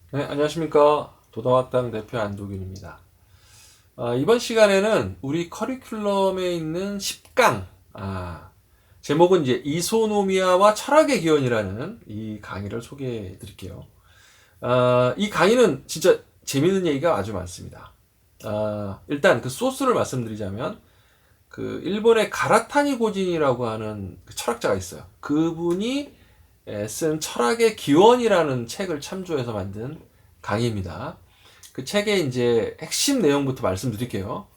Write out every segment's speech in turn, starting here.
네, 안녕하십니까. 도덕학당 대표 안도균입니다. 이번 시간에는 우리 커리큘럼에 있는 10강, 제목은 이제 이소노미아와 철학의 기원이라는 이 강의를 소개해 드릴게요. 이 강의는 진짜 재밌는 얘기가 아주 많습니다. 일단 그 소스를 말씀드리자면, 그 일본의 가라타니 고진이라고 하는 그 철학자가 있어요. 그분이 쓴 철학의 기원이라는 책을 참조해서 만든 강의입니다. 그 책의 이제 핵심 내용부터 말씀드릴게요.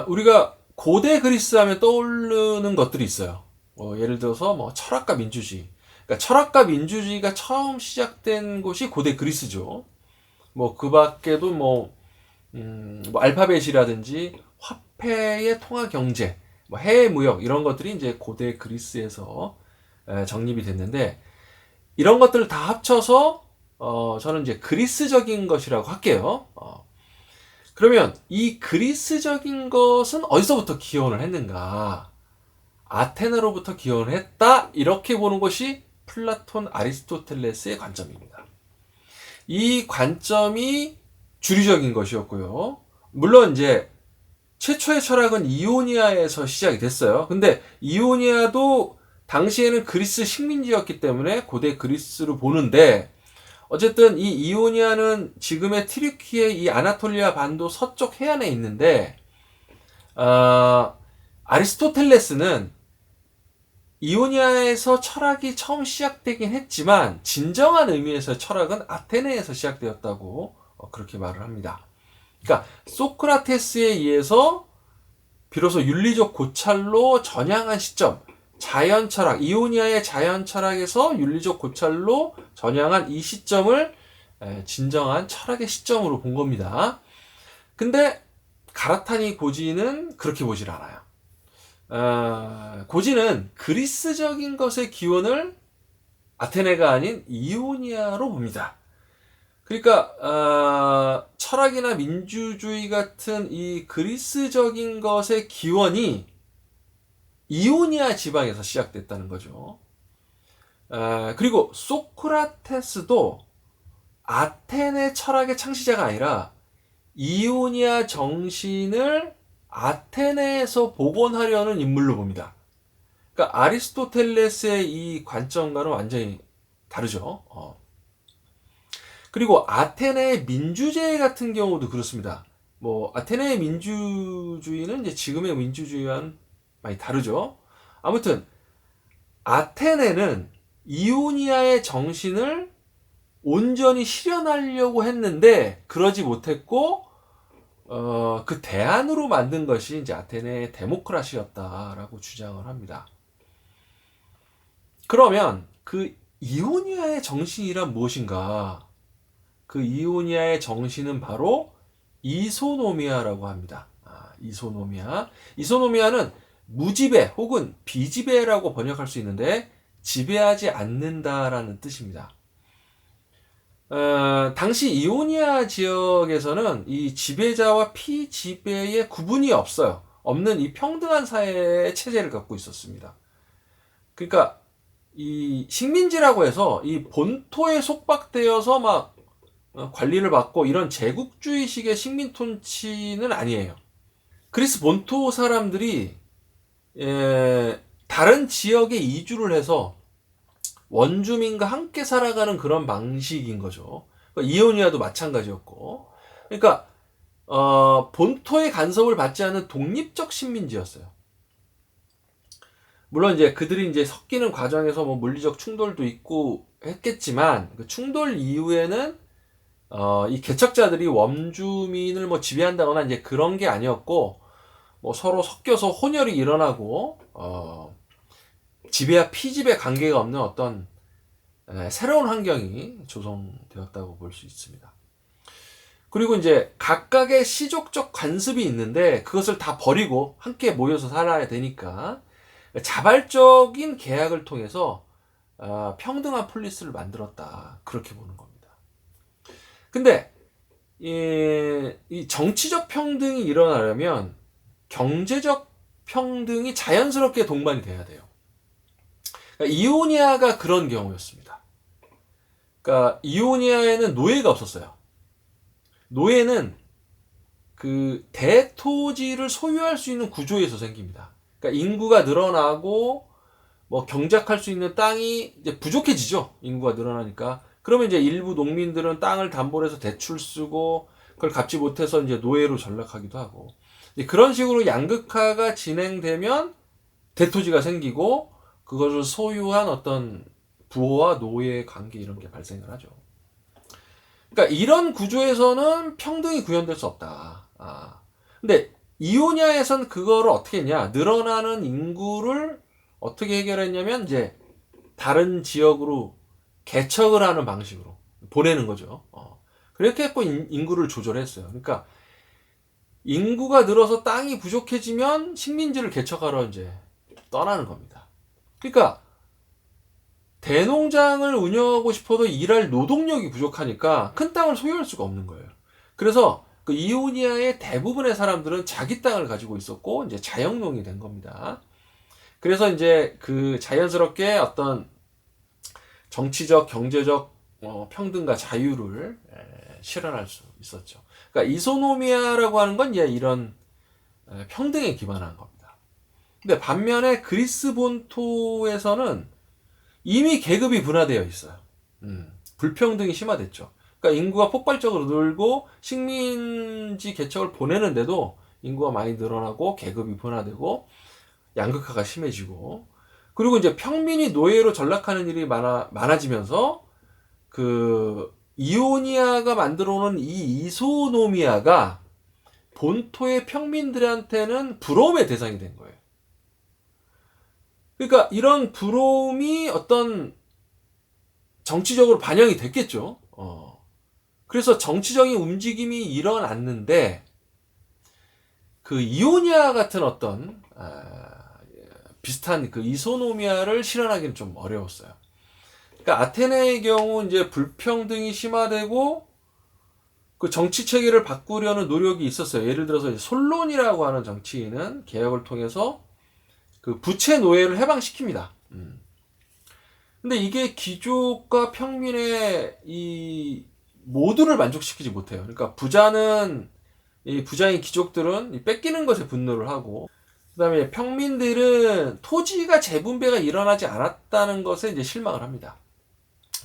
우리가 고대 그리스 하면 떠오르는 것들이 있어요. 예를 들어서 뭐 철학과 민주주의. 그러니까 철학과 민주주의가 처음 시작된 곳이 고대 그리스죠. 뭐 그 밖에도 뭐 알파벳이라든지 화폐의 통화 경제, 뭐 해외 무역 이런 것들이 이제 고대 그리스에서 정립이 됐는데 이런 것들을 다 합쳐서 저는 이제 그리스적인 것이라고 할게요. 그러면 이 그리스적인 것은 어디서부터 기원을 했는가? 아테네로부터 기원을 했다. 이렇게 보는 것이 플라톤 아리스토텔레스의 관점입니다. 이 관점이 주류적인 것이었고요. 물론 이제 최초의 철학은 이오니아에서 시작이 됐어요. 근데 이오니아도 당시에는 그리스 식민지였기 때문에 고대 그리스로 보는데 어쨌든 이 이오니아는 지금의 튀르키예 이 아나톨리아 반도 서쪽 해안에 있는데 아리스토텔레스는 이오니아에서 철학이 처음 시작되긴 했지만 진정한 의미에서 철학은 아테네에서 시작되었다고 그렇게 말을 합니다. 그러니까 소크라테스에 의해서 비로소 윤리적 고찰로 전향한 시점, 자연 철학, 이오니아의 자연 철학에서 윤리적 고찰로 전향한 이 시점을 진정한 철학의 시점으로 본 겁니다. 근데 가라타니 고지는 그렇게 보질 않아요. 고지는 그리스적인 것의 기원을 아테네가 아닌 이오니아로 봅니다. 그러니까 철학이나 민주주의 같은 이 그리스적인 것의 기원이 이오니아 지방에서 시작됐다는 거죠. 그리고 소크라테스도 아테네 철학의 창시자가 아니라 이오니아 정신을 아테네에서 복원하려는 인물로 봅니다. 그러니까 아리스토텔레스의 이 관점과는 완전히 다르죠. 그리고 아테네의 민주제회 같은 경우도 그렇습니다. 뭐 아테네의 민주주의는 이제 지금의 민주주의와는 많이 다르죠. 아무튼 아테네는 이오니아의 정신을 온전히 실현하려고 했는데 그러지 못했고 그 대안으로 만든 것이 이제 아테네의 데모크라시였다라고 주장을 합니다. 그러면 그 이오니아의 정신이란 무엇인가? 그 이오니아의 정신은 바로 이소노미아라고 합니다. 이소노미아. 이소노미아는 무지배 혹은 비지배라고 번역할 수 있는데 지배하지 않는다라는 뜻입니다. 당시 이오니아 지역에서는 이 지배자와 피지배의 구분이 없어요. 없는 이 평등한 사회 체제를 갖고 있었습니다. 그러니까 이 식민지라고 해서 이 본토에 속박되어서 막 관리를 받고 이런 제국주의식의 식민 통치는 아니에요. 그리스 본토 사람들이 다른 지역에 이주를 해서 원주민과 함께 살아가는 그런 방식인 거죠. 그러니까 이오니아도 마찬가지였고, 그러니까 본토의 간섭을 받지 않는 독립적 식민지였어요. 물론 이제 그들이 이제 섞이는 과정에서 뭐 물리적 충돌도 있고 했겠지만 그 충돌 이후에는 이 개척자들이 원주민을 뭐 지배한다거나 이제 그런 게 아니었고 뭐 서로 섞여서 혼혈이 일어나고 지배와 피지배 관계가 없는 어떤 새로운 환경이 조성되었다고 볼 수 있습니다. 그리고 이제 각각의 시족적 관습이 있는데 그것을 다 버리고 함께 모여서 살아야 되니까 자발적인 계약을 통해서 평등한 폴리스를 만들었다. 그렇게 보는 겁니다. 근데 이 정치적 평등이 일어나려면 경제적 평등이 자연스럽게 동반이 돼야 돼요. 그러니까 이오니아가 그런 경우였습니다. 그러니까 이오니아에는 노예가 없었어요. 노예는 그 대토지를 소유할 수 있는 구조에서 생깁니다. 그러니까 인구가 늘어나고 뭐 경작할 수 있는 땅이 이제 부족해지죠. 인구가 늘어나니까. 그러면 이제 일부 농민들은 땅을 담보로 해서 대출 쓰고 그걸 갚지 못해서 이제 노예로 전락하기도 하고. 그런 식으로 양극화가 진행되면 대토지가 생기고 그것을 소유한 어떤 부호와 노예의 관계 이런 게 발생을 하죠. 그러니까 이런 구조에서는 평등이 구현될 수 없다. 근데 이오니아에선 그거를 어떻게 했냐? 늘어나는 인구를 어떻게 해결했냐면 이제 다른 지역으로 개척을 하는 방식으로 보내는 거죠. 그렇게 했고 인구를 조절했어요. 그러니까 인구가 늘어서 땅이 부족해지면 식민지를 개척하러 이제 떠나는 겁니다. 그러니까 대농장을 운영하고 싶어도 일할 노동력이 부족하니까 큰 땅을 소유할 수가 없는 거예요. 그래서 그 이오니아의 대부분의 사람들은 자기 땅을 가지고 있었고 이제 자영농이 된 겁니다. 그래서 이제 그 자연스럽게 어떤 정치적, 경제적 평등과 자유를 실현할 수 있었죠. 그러니까 이소노미아라고 하는 건 이제 이런 평등에 기반한 겁니다. 근데 반면에 그리스 본토에서는 이미 계급이 분화되어 있어요. 불평등이 심화됐죠. 그러니까 인구가 폭발적으로 늘고 식민지 개척을 보내는데도 인구가 많이 늘어나고 계급이 분화되고 양극화가 심해지고 그리고 이제 평민이 노예로 전락하는 일이 많아지면서 그 이오니아가 만들어 놓은 이 이소노미아가 본토의 평민들한테는 부러움의 대상이 된 거예요. 그러니까 이런 부러움이 어떤 정치적으로 반영이 됐겠죠. 그래서 정치적인 움직임이 일어났는데 그 이오니아 같은 어떤 비슷한 그 이소노미아를 실현하기는 좀 어려웠어요. 그러니까 아테네의 경우 이제 불평등이 심화되고 그 정치 체계를 바꾸려는 노력이 있었어요. 예를 들어서 솔론이라고 하는 정치인은 개혁을 통해서 그 부채 노예를 해방시킵니다. 근데 이게 귀족과 평민의 이 모두를 만족시키지 못해요. 그러니까 부자는 이 부자인 귀족들은 뺏기는 것에 분노를 하고 그다음에 평민들은 토지가 재분배가 일어나지 않았다는 것에 이제 실망을 합니다.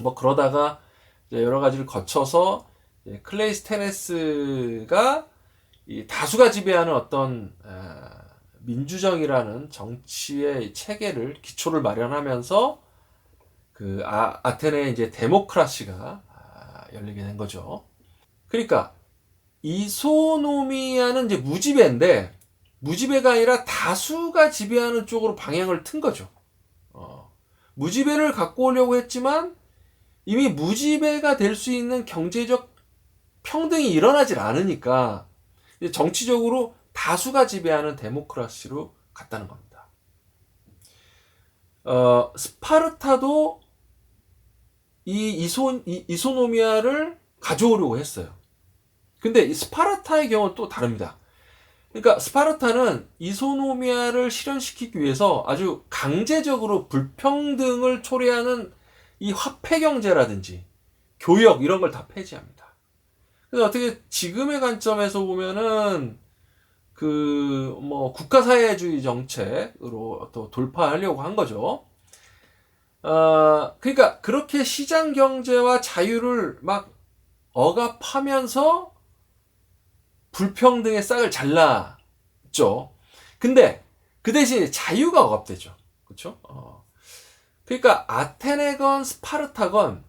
뭐 그러다가 이제 여러 가지를 거쳐서 클레이스테네스가 이 다수가 지배하는 어떤 민주정이라는 정치의 체계를 기초를 마련하면서 그 아테네의 이제 데모크라시가 열리게 된 거죠. 그러니까 이소노미아는 이제 무지배인데 무지배가 아니라 다수가 지배하는 쪽으로 방향을 튼 거죠. 무지배를 갖고 오려고 했지만 이미 무지배가 될 수 있는 경제적 평등이 일어나질 않으니까 정치적으로 다수가 지배하는 데모크라시로 갔다는 겁니다. 스파르타도 이 이소노미아를 가져오려고 했어요. 근데 이 스파르타의 경우는 또 다릅니다. 그러니까 스파르타는 이소노미아를 실현시키기 위해서 아주 강제적으로 불평등을 초래하는 이 화폐 경제라든지 교역 이런 걸 다 폐지합니다. 그래서 어떻게 지금의 관점에서 보면은 그 뭐 국가사회주의 정책으로 또 돌파하려고 한 거죠. 그러니까 그렇게 시장 경제와 자유를 막 억압하면서 불평등의 싹을 잘랐죠. 근데 그 대신 자유가 억압되죠. 그렇죠? 그러니까 아테네건 스파르타건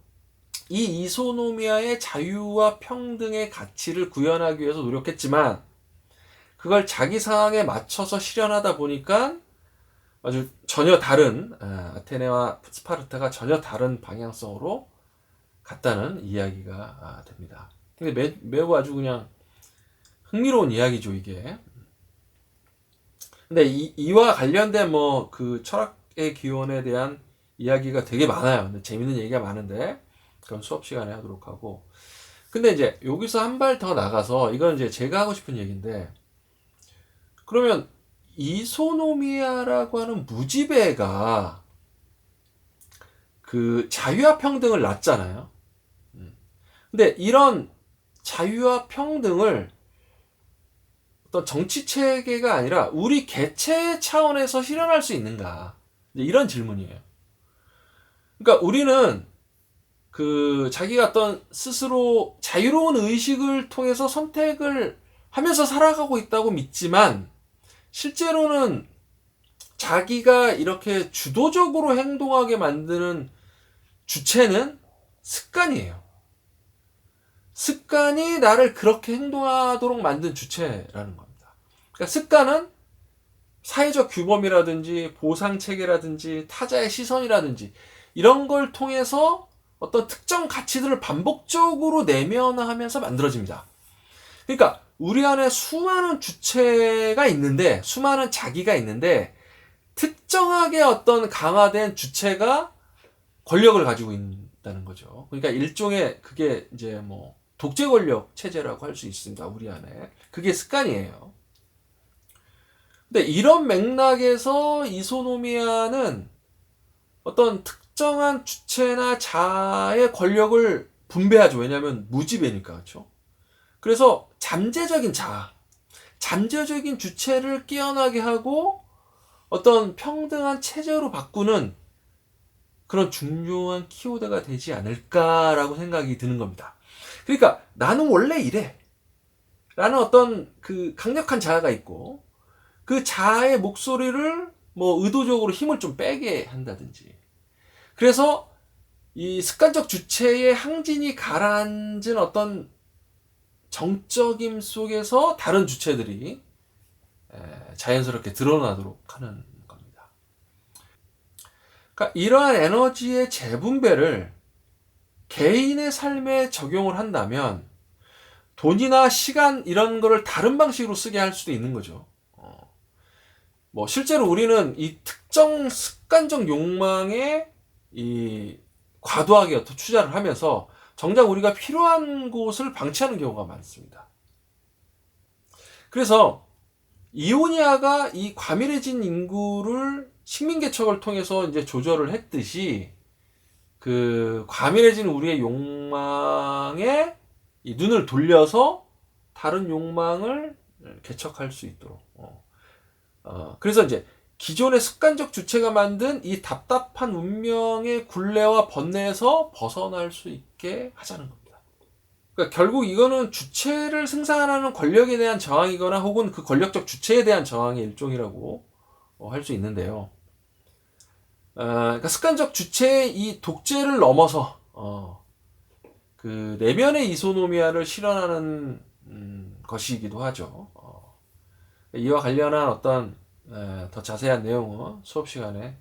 이 이소노미아의 자유와 평등의 가치를 구현하기 위해서 노력했지만 그걸 자기 상황에 맞춰서 실현하다 보니까 아주 전혀 다른 아테네와 스파르타가 전혀 다른 방향성으로 갔다는 이야기가 됩니다. 근데 매우 아주 그냥 흥미로운 이야기죠, 이게. 근데 이와 관련된 뭐 그 철학의 기원에 대한 이야기가 되게 많아요. 근데 재밌는 얘기가 많은데 그럼 수업 시간에 하도록 하고. 근데 이제 여기서 한 발 더 나가서 이건 이제 제가 하고 싶은 얘기인데 그러면 이소노미아라고 하는 무지배가 그 자유와 평등을 낳잖아요. 근데 이런 자유와 평등을 어떤 정치 체계가 아니라 우리 개체 차원에서 실현할 수 있는가? 이런 질문이에요. 그러니까 우리는 그 자기가 어떤 스스로 자유로운 의식을 통해서 선택을 하면서 살아가고 있다고 믿지만 실제로는 자기가 이렇게 주도적으로 행동하게 만드는 주체는 습관이에요. 습관이 나를 그렇게 행동하도록 만든 주체라는 겁니다. 그러니까 습관은 사회적 규범이라든지 보상체계라든지 타자의 시선이라든지 이런 걸 통해서 어떤 특정 가치들을 반복적으로 내면화하면서 만들어집니다. 그러니까 우리 안에 수많은 주체가 있는데, 수많은 자기가 있는데 특정하게 어떤 강화된 주체가 권력을 가지고 있다는 거죠. 그러니까 일종의 그게 이제 뭐 독재 권력 체제라고 할 수 있습니다. 우리 안에. 그게 습관이에요. 근데 이런 맥락에서 이소노미아는 어떤 특정한 주체나 자의 권력을 분배하죠. 왜냐하면 무지배니까. 그렇죠? 그래서 잠재적인 자, 잠재적인 주체를 깨어나게 하고 어떤 평등한 체제로 바꾸는 그런 중요한 키워드가 되지 않을까라고 생각이 드는 겁니다. 그러니까 나는 원래 이래 라는 어떤 그 강력한 자아가 있고 그 자아의 목소리를 뭐 의도적으로 힘을 좀 빼게 한다든지, 그래서 이 습관적 주체의 항진이 가라앉은 어떤 정적임 속에서 다른 주체들이 자연스럽게 드러나도록 하는 겁니다. 그러니까 이러한 에너지의 재분배를 개인의 삶에 적용을 한다면 돈이나 시간 이런 거를 다른 방식으로 쓰게 할 수도 있는 거죠. 뭐 실제로 우리는 이 특정 습관적 욕망에 이 과도하게 투자를 하면서 정작 우리가 필요한 곳을 방치하는 경우가 많습니다. 그래서 이오니아가 이 과밀해진 인구를 식민개척을 통해서 이제 조절을 했듯이 그 과밀해진 우리의 욕망에 이 눈을 돌려서 다른 욕망을 개척할 수 있도록. 그래서 이제 기존의 습관적 주체가 만든 이 답답한 운명의 굴레와 번뇌에서 벗어날 수 있게 하자는 겁니다. 그러니까 결국 이거는 주체를 생산하는 권력에 대한 저항이거나 혹은 그 권력적 주체에 대한 저항의 일종이라고 할 수 있는데요. 그러니까 습관적 주체의 이 독재를 넘어서 그 내면의 이소노미아를 실현하는 것이기도 하죠. 이와 관련한 어떤 더 자세한 내용은 수업 시간에서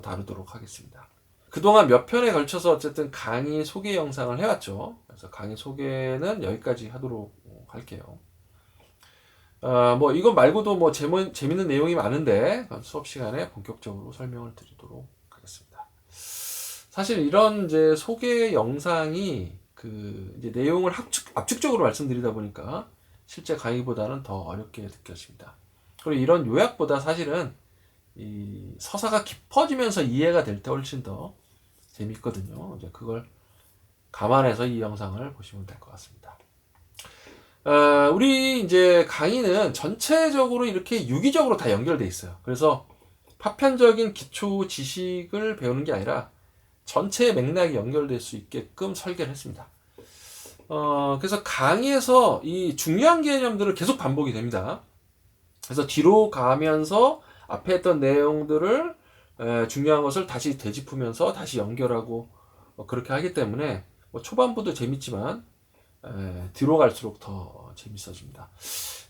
다루도록 하겠습니다. 그동안 몇 편에 걸쳐서 어쨌든 강의 소개 영상을 해왔죠. 그래서 강의 소개는 여기까지 하도록 할게요. 뭐 이거 말고도 뭐 재밌는 내용이 많은데 수업 시간에 본격적으로 설명을 드리도록 하겠습니다. 사실 이런 이제 소개 영상이 그 이제 내용을 압축적으로 말씀드리다 보니까 실제 강의보다는 더 어렵게 느껴집니다. 그리고 이런 요약보다 사실은 이 서사가 깊어지면서 이해가 될 때 훨씬 더 재밌거든요. 이제 그걸 감안해서 이 영상을 보시면 될 것 같습니다. 우리 이제 강의는 전체적으로 이렇게 유기적으로 다 연결돼 있어요. 그래서 파편적인 기초 지식을 배우는 게 아니라 전체의 맥락이 연결될 수 있게끔 설계를 했습니다. 그래서 강의에서 이 중요한 개념들을 계속 반복이 됩니다. 그래서 뒤로 가면서 앞에 했던 내용들을 중요한 것을 다시 되짚으면서 다시 연결하고 그렇게 하기 때문에 뭐 초반부도 재밌지만 뒤로 갈수록 더 재밌어집니다.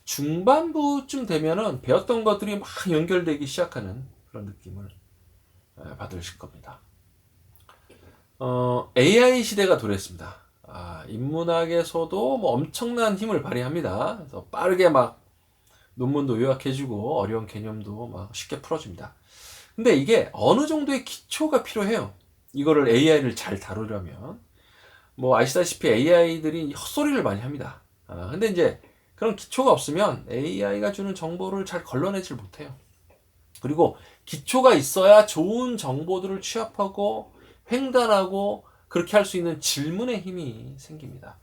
중반부쯤 되면은 배웠던 것들이 막 연결되기 시작하는 그런 느낌을 받으실 겁니다. AI 시대가 도래했습니다. 인문학에서도 뭐 엄청난 힘을 발휘합니다. 그래서 빠르게 막 논문도 요약해주고 어려운 개념도 막 쉽게 풀어줍니다. 근데 이게 어느 정도의 기초가 필요해요. 이거를 AI를 잘 다루려면. 뭐 아시다시피 AI들이 헛소리를 많이 합니다. 근데 이제 그런 기초가 없으면 AI가 주는 정보를 잘 걸러내질 못해요. 그리고 기초가 있어야 좋은 정보들을 취합하고 횡단하고 그렇게 할 수 있는 질문의 힘이 생깁니다.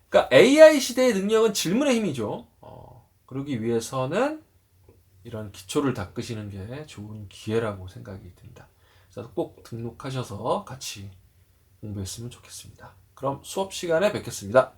그러니까 AI 시대의 능력은 질문의 힘이죠. 그러기 위해서는 이런 기초를 닦으시는 게 좋은 기회라고 생각이 듭니다. 그래서 꼭 등록하셔서 같이 공부했으면 좋겠습니다. 그럼 수업 시간에 뵙겠습니다.